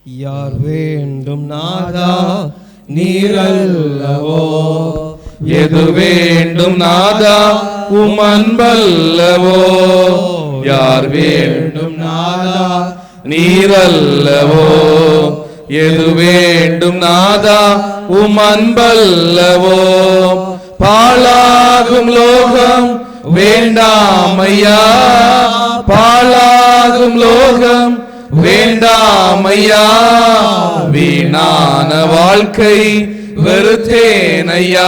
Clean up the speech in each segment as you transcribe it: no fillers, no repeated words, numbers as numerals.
யார் வேண்டும் நாதா நீரல்லவோ, எது வேண்டும் நாதா உம் அன்பல்லவோ, யார் வேண்டும் நாதா நீரல்லவோ, எது வேண்டும் நாதா உம் அன்பல்லவோ, பாழாகும் லோகம் வேண்டாமையா, பாழாகும் லோகம் வேண்டாமையா, வீணான வாழ்க்கை வெறுத்தேனையா,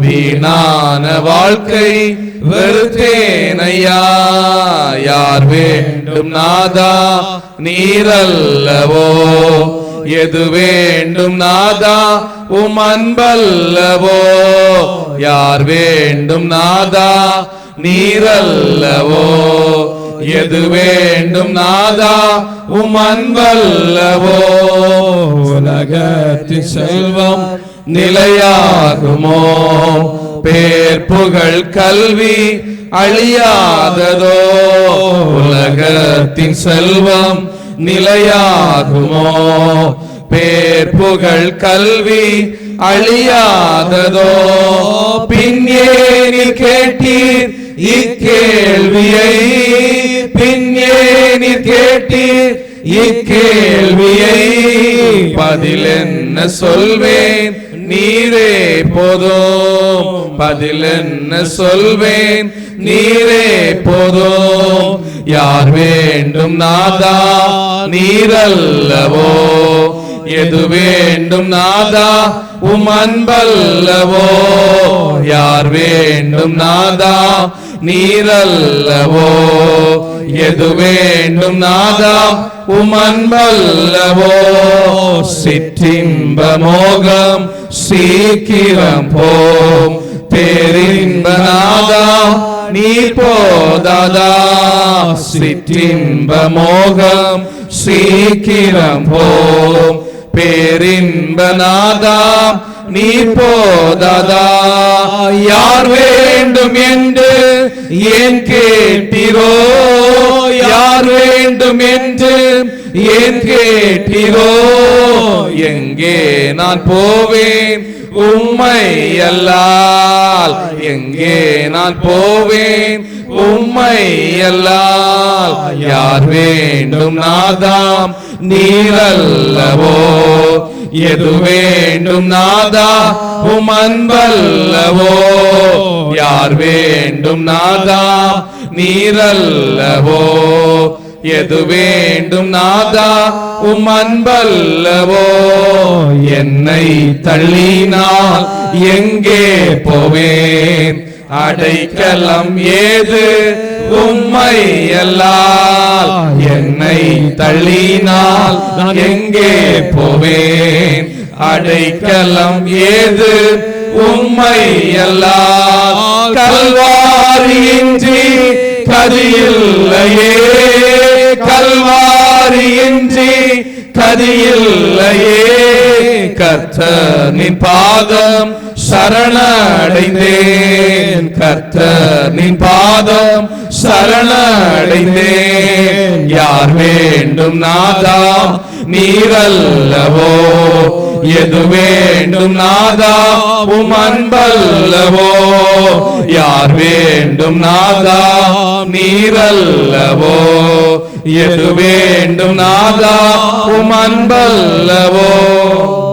வீணான வாழ்க்கை வெறுத்தேனையா, யார் வேண்டும் நாதா நீரல்லவோ, எது வேண்டும் நாதா உம் அன்பல்லவோ, யார் வேண்டும் நாதா நீரல்லவோ, எது வேண்டும் நாதா உம் அன்பல்லவோ, உலகத்தின் செல்வம் நிலையாகுமோ, பேர் புகழ் கல்வி அழியாததோ, உலகத்தின் செல்வம் நிலையாகுமோ, பேர் புகழ் கல்வி அழியாததோ, பின்னேனில் கேட்டீர் இக்கேள்வியை, பின்னேனில் கேட்டீர் இக்கேள்வியை, பதில் என்ன சொல்வேன் நீரே போதும், பதில் என்ன சொல்வேன் நீரே போதும், யார் வேண்டும் நாதா நீரல்லவோ, எது வேண்டும் நாதா உம் அன்பல்லவோ, யார் வேண்டும் நாதா நீரல்லவோ, எது வேண்டும் நாதா உம் அன்பல்லவோ, சிற்றின்ப மோகம் சீக்கிரம் போம், பேரின்ப நாதா நீர் போதாதா, சிற்றின்ப மோகம் சீக்கிரம் போம், பேரின்ப நாதா நீர் போதாதா, யார் வேண்டும் என்று ஏன் கேட்டீரோ, யார் வேண்டும் என்று ஏன் கேட்டீரோ, எங்கே நான் போவேன் உம்மை அல்லால், எங்கே நான் போவேன் உம்மை அல்லால், யார் வேண்டும் நாதாம் நீரல்லவோ, எது வேண்டும் நாதா உம் அன்பல்லவோ, யார் வேண்டும் நாதா நீரல்லவோ, எது வேண்டும் நாதா உம் அன்பல்லவோ, என்னை தள்ளினால் எங்கே போவேன், அடைக்கலம் ஏது உம்மை அல்லால், என்னை தள்ளினால் எங்கே போவேன், அடைக்கலம் ஏது உம்மை அல்லால், கல்வாரியின்றி கதியில்லையே, கல்வாரியின்றி கதியில்லையே, கர்த்தரின் பாதம் சரணடைந்தேன், கர்த்தரின் பாதம் சரணடைந்தேன், யார் வேண்டும் நாதா நீரல்லவோ, எது வேண்டும் நாதா உம் அன்பல்லவோ, யார் வேண்டும் நாதா நீரல்லவோ, எது வேண்டும் நாதா உம் அன்பல்லவோ,